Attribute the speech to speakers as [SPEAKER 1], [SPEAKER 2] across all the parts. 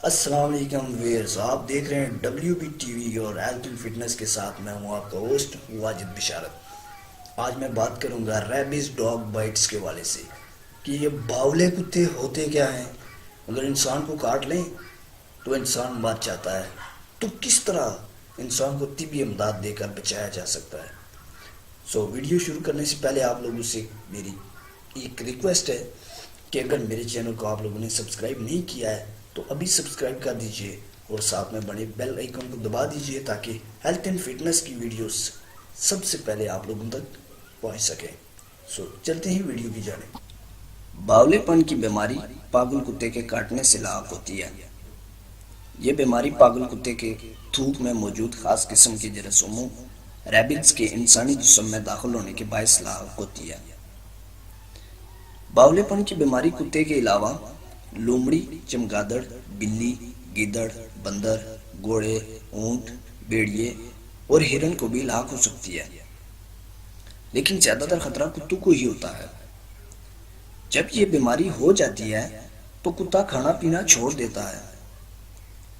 [SPEAKER 1] السلام علیکم ویئرز، آپ دیکھ رہے ہیں ڈبلیو بی ٹی وی اور ہیلتھ اینڈ فٹنس کے ساتھ میں ہوں آپ کا ہوسٹ واجد بشارت۔ آج میں بات کروں گا ریبیز ڈاگ بائٹس کے والے سے کہ یہ باولے کتے ہوتے کیا ہیں۔ اگر انسان کو کاٹ لیں تو انسان مر جاتا ہے، تو کس طرح انسان کو طبی امداد دے کر بچایا جا سکتا ہے۔ ویڈیو شروع کرنے سے پہلے آپ لوگوں سے میری ایک ریکویسٹ ہے کہ اگر میرے چینل کو آپ لوگوں نے سبسکرائب نہیں کیا ہے تو ابھی سبسکرائب کر دیجئے اور ساتھ میں بڑے بیل آئیکن کو دبا دیجئے تاکہ ہیلتھ اینڈ فٹنس کی ویڈیوز سب سے پہلے آپ لوگوں تک پہنچ سکیں۔ چلتے ہیں ویڈیو کی جانب۔ باولے پن کی بیماری پاگل کتے کے کاٹنے سے لاحق ہوتی ہے۔ یہ بیماری پاگل کتے کے تھوک میں موجود خاص قسم کے جراثیموں ریبز کے انسانی جسم میں داخل ہونے کے باعث لاحق ہوتی ہے۔ باولے پن کی بیماری کتے کے علاوہ لومڑی، چمگادڑ، بلی، گیدڑ، بندر، گھوڑے، اونٹ، بھیڑیے اور ہرن کو بھی لاحق ہو سکتی ہے، لیکن زیادہ تر خطرہ کتوں کو ہی ہوتا ہے۔ جب یہ بیماری ہو جاتی ہے تو کتا کھانا پینا چھوڑ دیتا ہے،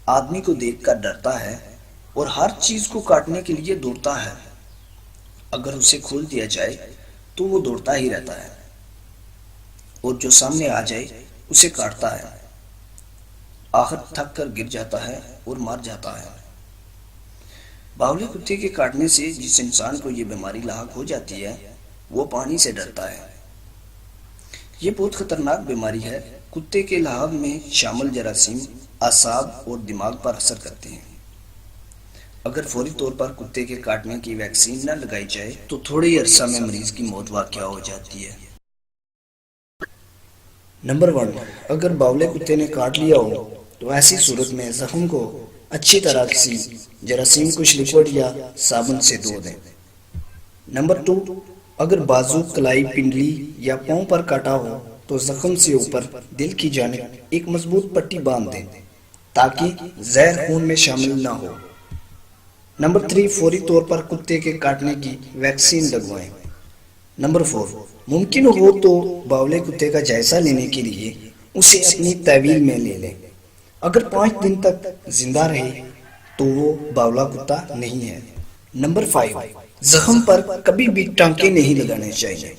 [SPEAKER 1] آدمی کو دیکھ کر ڈرتا ہے اور ہر چیز کو کاٹنے کے لیے دوڑتا ہے۔ اگر اسے کھول دیا جائے تو وہ دوڑتا ہی رہتا ہے اور جو سامنے آ جائے اسے کاٹتا ہے، آخر تھک کر گر جاتا ہے اور مر جاتا ہے۔ باولے کتے کے کاٹنے سے جس انسان کو یہ بیماری لاحق ہو جاتی ہے وہ پانی سے ڈرتا ہے۔ یہ بہت خطرناک بیماری ہے۔ کتے کے لحاظ میں شامل جراثیم اعصاب اور دماغ پر اثر کرتے ہیں۔ اگر فوری طور پر کتے کے کاٹنے کی ویکسین نہ لگائی جائے تو تھوڑے ہی عرصہ میں مریض کی موت واقع ہو جاتی ہے۔ نمبر 1، اگر باولے کتے نے کاٹ لیا ہو تو ایسی صورت میں زخم کو اچھی طرح کسی جراثیم کش لیکوڈ یا صابن سے دھو دیں۔ نمبر 2، اگر بازو، کلائی، پنڈلی یا پاؤں پر کاٹا ہو تو زخم سے اوپر دل کی جانب ایک مضبوط پٹی باندھ دیں تاکہ زہر خون میں شامل نہ ہو۔ نمبر 3، فوری طور پر کتے کے کاٹنے کی ویکسین لگوائیں۔ نمبر 4، ممکن ہو تو باولے کتے کا جائزہ لینے کے لیے اسے اپنی تحویل میں لے لیں۔ اگر 5 دن تک زندہ رہے تو وہ باولا کتا نہیں ہے۔ نمبر 5، زخم پر کبھی بھی ٹانکے نہیں لگانے چاہیے۔